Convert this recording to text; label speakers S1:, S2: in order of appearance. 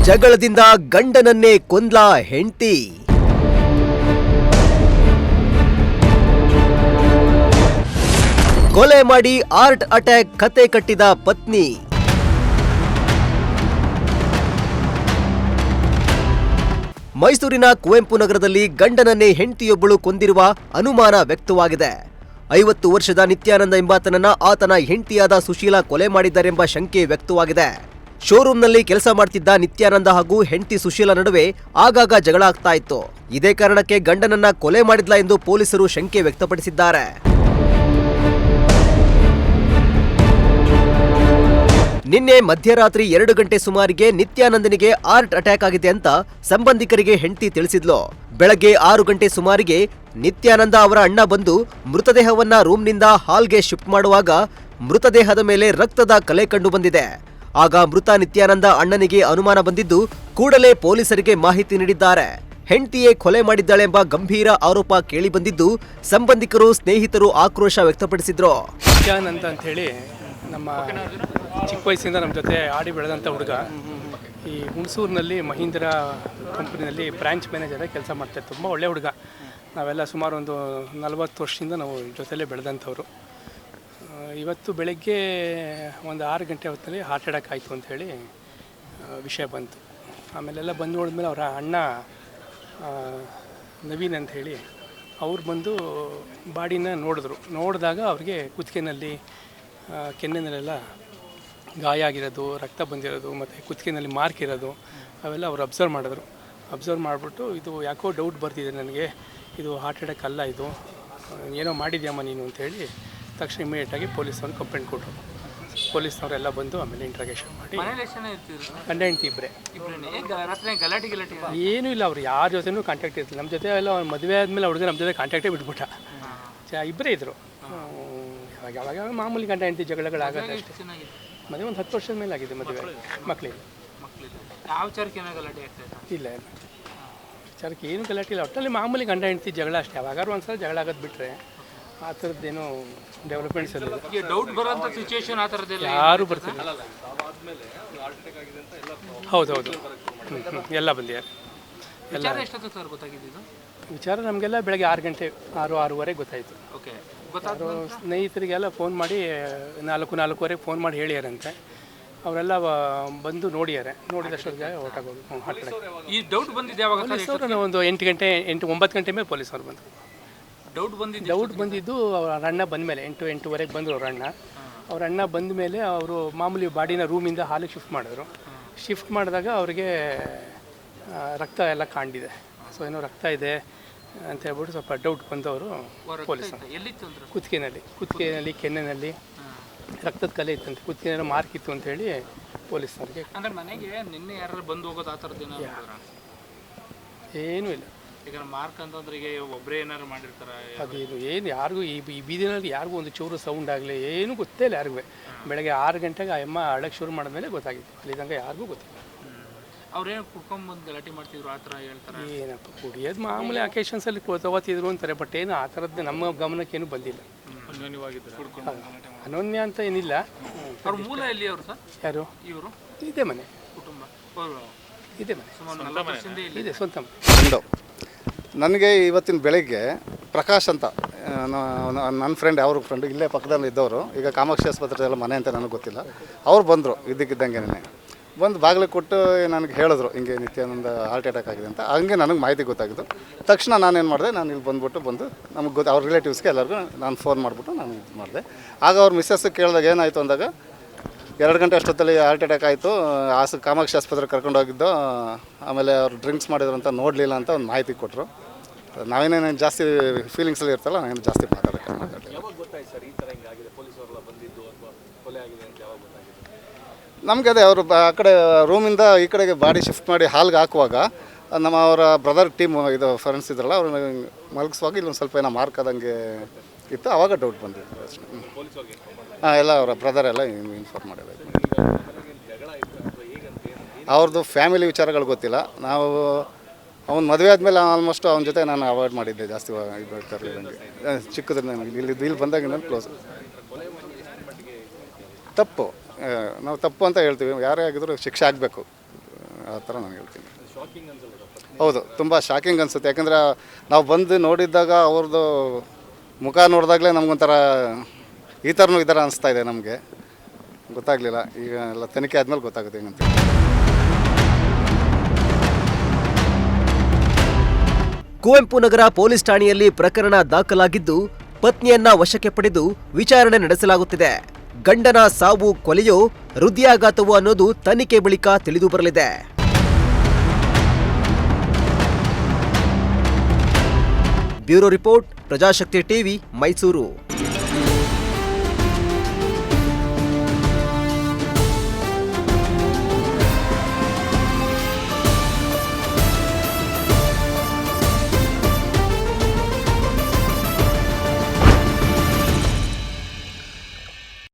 S1: ಜಗಳದಿಂದ ಗಂಡನನ್ನೇ ಕೊಂದ್ಲ ಹೆಂಡತಿ. ಕೊಲೆ ಮಾಡಿ ಹಾರ್ಟ್ ಅಟ್ಯಾಕ್ ಕತೆ ಕಟ್ಟಿದ ಪತ್ನಿ. ಮೈಸೂರಿನ ಕುವೆಂಪು ನಗರದಲ್ಲಿ ಗಂಡನನ್ನೇ ಹೆಂಡತಿಯೊಬ್ಬಳು ಕೊಂದಿರುವ ಅನುಮಾನ ವ್ಯಕ್ತವಾಗಿದೆ. 50 ವರ್ಷದ ನಿತ್ಯಾನಂದ ಎಂಬಾತನನ್ನ ಆತನ ಹೆಂಡತಿಯಾದ ಸುಶೀಲಾ ಕೊಲೆ ಮಾಡಿದ್ದಾರೆಂಬ ಶಂಕೆ ವ್ಯಕ್ತವಾಗಿದೆ. ಶೋರೂಮ್ನಲ್ಲಿ ಕೆಲಸ ಮಾಡ್ತಿದ್ದ ನಿತ್ಯಾನಂದ ಹಾಗೂ ಹೆಂಡತಿ ಸುಶೀಲಾ ನಡುವೆ ಆಗಾಗ ಜಗಳ ಆಗ್ತಾ ಇತ್ತು. ಇದೇ ಕಾರಣಕ್ಕೆ ಗಂಡನನ್ನ ಕೊಲೆ ಮಾಡಿದ್ಲ ಎಂದು ಪೊಲೀಸರು ಶಂಕೆ ವ್ಯಕ್ತಪಡಿಸಿದ್ದಾರೆ. ನಿನ್ನೆ ಮಧ್ಯರಾತ್ರಿ 2 ಗಂಟೆ ಸುಮಾರಿಗೆ ನಿತ್ಯಾನಂದನಿಗೆ ಹಾರ್ಟ್ ಅಟ್ಯಾಕ್ ಆಗಿದೆ ಅಂತ ಸಂಬಂಧಿಕರಿಗೆ ಹೆಂಡತಿ ತಿಳಿಸಿದ್ಲು. ಬೆಳಗ್ಗೆ 6 ಗಂಟೆ ಸುಮಾರಿಗೆ ನಿತ್ಯಾನಂದ ಅವರ ಅಣ್ಣ ಬಂದು ಮೃತದೇಹವನ್ನ ರೂಮ್ನಿಂದ ಹಾಲ್ಗೆ ಶಿಫ್ಟ್ ಮಾಡುವಾಗ ಮೃತದೇಹದ ಮೇಲೆ ರಕ್ತದ ಕಲೆ ಕಂಡು ಬಂದಿದೆ. ಆಗ ಮೃತ ನಿತ್ಯಾನಂದ ಅಣ್ಣನಿಗೆ ಅನುಮಾನ ಬಂದಿದ್ದು ಕೂಡಲೇ ಪೊಲೀಸರಿಗೆ ಮಾಹಿತಿ ನೀಡಿದ್ದಾರೆ. ಹೆಂಡತಿಯೇ ಕೊಲೆ ಮಾಡಿದ್ದಾಳೆಂಬ ಗಂಭೀರ ಆರೋಪ ಕೇಳಿ ಬಂದಿದ್ದು ಸಂಬಂಧಿಕರು ಸ್ನೇಹಿತರು ಆಕ್ರೋಶ ವ್ಯಕ್ತಪಡಿಸಿದ್ರು.
S2: ನಿತ್ಯಾನಂದ ಅಂತ ಹೇಳಿ ನಮ್ಮ ಚಿಕ್ಕ ವಯಸ್ಸಿಂದ ನಮ್ಮ ಜೊತೆ ಆಡಿ ಬೆಳೆದಂಥ ಹುಡುಗ. ಈ ಹುಣಸೂರಿನಲ್ಲಿ ಮಹೀಂದ್ರ ಕಂಪ್ನಿನಲ್ಲಿ ಬ್ರಾಂಚ್ ಮ್ಯಾನೇಜರ್ ಕೆಲಸ ಮಾಡ್ತಾರೆ. ತುಂಬ ಒಳ್ಳೆ ಹುಡುಗ. ನಾವೆಲ್ಲ ಸುಮಾರು ಒಂದು 40 ವರ್ಷದಿಂದ ನಾವು ಜೊತೆಲೇ ಬೆಳೆದಂಥವ್ರು. ಇವತ್ತು ಬೆಳಗ್ಗೆ ಒಂದು 6 ಗಂಟೆ ಹೊತ್ತಲ್ಲಿ ಹಾರ್ಟ್ ಅಟ್ಯಾಕ್ ಆಯಿತು ಅಂಥೇಳಿ ವಿಷಯ ಬಂತು. ಆಮೇಲೆಲ್ಲ ಬಂದು ನೋಡಿದ್ಮೇಲೆ ಅವರ ಅಣ್ಣ ನವೀನ್ ಅಂಥೇಳಿ ಅವ್ರು ಬಂದು ಬಾಡಿನ ನೋಡಿದಾಗ ಅವ್ರಿಗೆ ಕುತ್ತಿಗೆನಲ್ಲಿ ಕೆನ್ನೆನಲ್ಲೆಲ್ಲ ಗಾಯ ಆಗಿರೋದು, ರಕ್ತ ಬಂದಿರೋದು ಮತ್ತು ಕುತ್ತಿಗೆನಲ್ಲಿ ಮಾರ್ಕ್ ಇರೋದು ಅವೆಲ್ಲ ಅವ್ರು ಅಬ್ಸರ್ವ್ ಮಾಡಿಬಿಟ್ಟು ಇದು ಯಾಕೋ ಡೌಟ್ ಬರ್ತಿದೆ ನನಗೆ, ಇದು ಹಾರ್ಟ್ ಅಟ್ಯಾಕ್ ಅಲ್ಲ, ಇದು ಏನೋ ಮಾಡಿದ್ಯಮ್ಮ ನೀನು ಅಂಥೇಳಿ ತಕ್ಷಣ ಇಮಿಡಿಯೇಟಾಗಿ ಪೊಲೀಸ್ನವ್ರು ಕಂಪ್ಲೇಂಟ್ ಕೊಟ್ಟರು. ಪೊಲೀಸ್ನವರೆಲ್ಲ ಬಂದು ಆಮೇಲೆ ಇಂಟ್ರಾಗೇಷನ್ ಮಾಡಿ ಗಂಡ ಹೆಂಡತಿ ಇಬ್ಬರೇ. ಏನೂ ಇಲ್ಲ, ಅವ್ರು ಯಾರ ಜೊತೆನೂ ಕಾಂಟ್ಯಾಕ್ಟ್ ಇರ್ತಿಲ್ಲ. ನಮ್ಮ ಜೊತೆ ಎಲ್ಲ ಮದುವೆ ಆದಮೇಲೆ ಅವ್ರಿಗೆ ನಮ್ಮ ಜೊತೆ ಕಾಂಟ್ಯಾಕ್ಟೇ ಬಿಟ್ಬಿಟ್ಟ. ಇಬ್ಬರೇ ಇದ್ದರು. ಯಾವಾಗ ಮಾಮೂಲಿ ಗಂಡ ಹೆಂಡತಿ ಜಗಳಗಳಾಗತ್ತೆ ಅಷ್ಟೇ. ಮದುವೆ ಒಂದು 10 ವರ್ಷದ ಮೇಲೆ ಆಗಿದೆ ಮದುವೆ. ಮಕ್ಕಳಿಗೆ ಇಲ್ಲ ವಿಚಾರಕ್ಕೆ ಏನು ಗಲಾಟೆ ಇಲ್ಲ. ಒಟ್ಟಲ್ಲಿ ಮಾಮೂಲಿ ಗಂಡ ಹೆಂಡತಿ ಜಗಳ ಅಷ್ಟೇ. ಯಾವಾಗಾರು ಒಂದ್ಸಲ ಜಗಳ ಆಗೋದು ಬಿಟ್ಟರೆ ಆ ಥರದ್ದೇನು ಡೆವಲಪ್ಮೆಂಟ್ಸ್ ಎಲ್ಲ
S3: ಡೌಟ್ ಬರೋಂಥ ಸಿಚುವೇಶನ್ ಆ ಥರದ್ದೆಲ್ಲ
S2: ಯಾರೂ ಬರ್ತಿಲ್ಲ. ಹೌದು ಎಲ್ಲ ಬಂದಿದ್ದಾರೆ. ವಿಚಾರ ನಮಗೆಲ್ಲ ಬೆಳಗ್ಗೆ 6 ಗಂಟೆ 6:30 ಗೊತ್ತಾಯಿತು. ಯಾರು ಸ್ನೇಹಿತರಿಗೆಲ್ಲ ಫೋನ್ ಮಾಡಿ 4:30 ಫೋನ್ ಮಾಡಿ ಹೇಳಿಯಾರಂತೆ. ಅವರೆಲ್ಲ ಬಂದು ನೋಡಿದಷ್ಟೊತ್ತಿಗೆ ಹೊರಟಾಗೋದು.
S3: ಈ ಡೌಟ್ ಬಂದಿದ್ದು ಯಾವಾಗ?
S2: ಒಂದು 9 ಗಂಟೆ ಮೇಲೆ ಪೊಲೀಸವ್ರು ಬಂದರು. ಡೌಟ್ ಬಂದಿದ್ದು ಅವ್ರ ಅಣ್ಣ ಬಂದ ಮೇಲೆ 8:08 ಬಂದರು. ಅವ್ರ ಅಣ್ಣ ಬಂದ ಮೇಲೆ ಅವರು ಮಾಮೂಲಿ ಬಾಡಿನ ರೂಮಿಂದ ಹಾಲಿಗೆ ಶಿಫ್ಟ್ ಮಾಡಿದಾಗ ಅವ್ರಿಗೆ ರಕ್ತ ಎಲ್ಲ ಕಾಣಿದೆ. ಸೊ ಏನೋ ರಕ್ತ ಇದೆ ಅಂತ ಹೇಳ್ಬಿಟ್ಟು ಸ್ವಲ್ಪ ಡೌಟ್ ಬಂದವರು ಪೊಲೀಸ್. ಕುತ್ತಿಗೆನಲ್ಲಿ ಕೆನ್ನೆನಲ್ಲಿ ರಕ್ತದ ಕಲೆ ಇತ್ತಂತೆ, ಕುತ್ತಿಗೆನಲ್ಲಿ ಮಾರ್ಕ್ ಇತ್ತು ಅಂತ ಹೇಳಿ ಪೊಲೀಸ್ನವ್ರಿಗೆ.
S3: ಅಂದರೆ ಮನೆಗೆ ನಿನ್ನೆ ಯಾರು ಬಂದು ಹೋಗೋದು ಆ ಥರದ್ದು
S2: ಏನೂ ಇಲ್ಲ.
S3: ಈಗ ಮಾರ್ಕ್ ಅಂತಂದ್ರೆ ಈಗ ಒಬ್ಬರೇ ಏನಾರು ಮಾಡಿರ್ತಾರೆ
S2: ಅದೇನು ಏನು ಯಾರಿಗೂ ಈ ಬೀದಿನಲ್ಲಿ ಯಾರಿಗೂ ಒಂದು ಚೂರು ಸೌಂಡ್ ಆಗಲಿ ಏನೂ ಗೊತ್ತೇ ಇಲ್ಲ ಯಾರಿಗೂ. ಬೆಳಗ್ಗೆ 6 ಗಂಟೆಗೆ ಆ ಅಮ್ಮ ಅಳಕ್ಕೆ ಶುರು ಮಾಡಿದ್ಮೇಲೆ ಗೊತ್ತಾಗಿತ್ತು. ಅಲ್ಲಿ ತನಕ ಯಾರಿಗೂ ಗೊತ್ತಿಲ್ಲ.
S3: ಅವ್ರೇನು ಕುಡ್ಕೊಂಬಂದು ಗಲಾಟೆ ಮಾಡ್ತಿದ್ರು ಆ ಥರ ಹೇಳ್ತಾರೆ?
S2: ಏನಪ್ಪ ಕುಡಿಯೋದು ಮಾಮೂಲಿ ಅಕೇಶನ್ಸಲ್ಲಿ ತಗೋತಿದ್ರು ಅಂತಾರೆ. ಬಟ್ ಏನು ಆ ಥರದ್ದು ನಮ್ಮ ಗಮನಕ್ಕೇನು ಬಂದಿಲ್ಲ. ಅನನ್ಯ ಅಂತ ಏನಿಲ್ಲ.
S3: ಅವ್ರ ಮೂಲ ಎಲ್ಲಿ ಅವರು ಸರ್?
S2: ಯಾರು?
S3: ಇವರು
S2: ಇದೇ ಮನೆ
S3: ಕುಟುಂಬ
S2: ಇದೇ ಮನೆ ಇದೆ, ಸ್ವಂತ ಮನೆ.
S4: ನನಗೆ ಇವತ್ತಿನ ಬೆಳಗ್ಗೆ ಪ್ರಕಾಶ್ ಅಂತ ನನ್ನ ಫ್ರೆಂಡ್, ಅವ್ರ ಫ್ರೆಂಡ್ ಇಲ್ಲೇ ಪಕ್ಕದಲ್ಲಿ ಇದ್ದವರು. ಈಗ ಕಾಮಾಕ್ಷಿ ಆಸ್ಪತ್ರೆ ಎಲ್ಲ ಮನೆ ಅಂತ ನನಗೆ ಗೊತ್ತಿಲ್ಲ. ಅವ್ರು ಬಂದರು ಇದ್ದಕ್ಕಿದ್ದಂಗೆ ಬಂದು ಬಾಗಿಲು ಕೊಟ್ಟು ನನಗೆ ಹೇಳಿದ್ರು ಹಿಂಗೆ ನಿತ್ಯಾನಂದ ಹಾರ್ಟ್ ಅಟ್ಯಾಕ್ ಆಗಿದೆ ಅಂತ. ಹಂಗೆ ನನಗೆ ಮಾಹಿತಿ ಗೊತ್ತಾಗಿದ್ದು ತಕ್ಷಣ ನಾನೇನು ಮಾಡಿದೆ, ನಾನು ಇಲ್ಲಿ ಬಂದು ನಮಗೆ ಅವ್ರ ರಿಲೇಟಿವ್ಸ್ಗೆ ಎಲ್ಲರಿಗೂ ನಾನು ಫೋನ್ ಮಾಡಿಬಿಟ್ಟು ನಾನು ಇದು ಮಾಡಿದೆ. ಆಗ ಅವ್ರ ಮಿಸ್ಸಸ್ ಕೇಳಿದಾಗ ಏನಾಯಿತು ಅಂದಾಗ 2 ಗಂಟೆ ಅಷ್ಟೊತ್ತಲ್ಲಿ ಹಾರ್ಟ್ ಅಟ್ಯಾಕ್ ಆಯಿತು, ಕಾಮಾಕ್ಷಿ ಆಸ್ಪತ್ರೆಗೆ ಕರ್ಕೊಂಡೋಗಿದ್ದು. ಆಮೇಲೆ ಅವ್ರು ಡ್ರಿಂಕ್ಸ್ ಮಾಡಿದ್ರು ಅಂತ ನೋಡಲಿಲ್ಲ ಅಂತ ಒಂದು ಮಾಹಿತಿ ಕೊಟ್ಟರು. ನಾವೇನೇನು ಜಾಸ್ತಿ ಫೀಲಿಂಗ್ಸಲ್ಲಿ ಇರ್ತಲ್ಲ, ನಾವೇನು ಜಾಸ್ತಿ ಮಾತಾಡೋಕ್ಕೆ ನಮಗೆ ಅದೇ ಅವರು ಆ ಕಡೆ ರೂಮಿಂದ ಈ ಕಡೆಗೆ ಬಾಡಿ ಶಿಫ್ಟ್ ಮಾಡಿ ಹಾಲ್ಗೆ ಹಾಕುವಾಗ ಅವರ ಬ್ರದರ್ ಟೀಮ್ ಇದು ಫ್ರೆಂಡ್ಸ್ ಇದ್ರಲ್ಲ, ಅವ್ರು ಮಲಗಿಸುವಾಗ ಇಲ್ಲೊಂದು ಸ್ವಲ್ಪ ಏನೋ ಮಾರ್ಕ್ ಆದಂಗೆ ಇತ್ತು. ಆವಾಗ ಡೌಟ್ ಬಂದಿತ್ತು ಅಷ್ಟೇ. ಎಲ್ಲ ಅವರ ಬ್ರದರ್ ಎಲ್ಲ ಇನ್ಫಾರ್ಮ್ ಮಾಡಿದ್ದಾರೆ. ಅವ್ರದ್ದು ಫ್ಯಾಮಿಲಿ ವಿಚಾರಗಳು ಗೊತ್ತಿಲ್ಲ. ನಾವು ಅವ್ನು ಮದುವೆ ಆದಮೇಲೆ ಆಲ್ಮೋಸ್ಟ್ ಅವನ ಜೊತೆ ನಾನು ಅವಾಯ್ಡ್ ಮಾಡಿದ್ದೆ ಜಾಸ್ತಿ. ಚಿಕ್ಕದು ನನಗೆ ಇಲ್ಲಿ ಬಂದಾಗ ನಾನು ಕ್ಲೋಸ್. ತಪ್ಪು ನಾವು ತಪ್ಪು ಅಂತ ಹೇಳ್ತೀವಿ. ಯಾರೇ ಆಗಿದ್ರು ಶಿಕ್ಷೆ ಆಗಬೇಕು. ಆ ಥರ ನಾನು ಹೇಳ್ತೀನಿ. ಹೌದು, ತುಂಬ ಶಾಕಿಂಗ್ ಅನಿಸುತ್ತೆ. ಯಾಕಂದರೆ ನಾವು ಬಂದು ನೋಡಿದ್ದಾಗ ಅವ್ರದ್ದು ಮುಖ ನೋಡಿದಾಗಲೇ ನಮಗೊಂಥರ ಈ ಥರನೂ ಈ ಥರ ಅನಿಸ್ತಾ ಇದೆ. ನಮಗೆ ಗೊತ್ತಾಗಲಿಲ್ಲ. ಈಗ ಎಲ್ಲ ತನಿಖೆ ಆದಮೇಲೆ ಗೊತ್ತಾಗುತ್ತೆ ಏನಂತ.
S1: ಕುವೆಂಪು ನಗರ ಪೊಲೀಸ್ ಠಾಣೆಯಲ್ಲಿ ಪ್ರಕರಣ ದಾಖಲಾಗಿದ್ದು ಪತ್ನಿಯನ್ನ ವಶಕ್ಕೆ ಪಡೆದು ವಿಚಾರಣೆ ನಡೆಸಲಾಗುತ್ತಿದೆ. ಗಂಡನ ಸಾವು ಕೊಲೆಯೋ ಹೃದಯಾಘಾತವೋ ಅನ್ನೋದು ತನಿಖೆ ಬಳಿಕ ತಿಳಿದು ಬರಲಿದೆ. Bureau report, Prajashakti TV, Mysuru.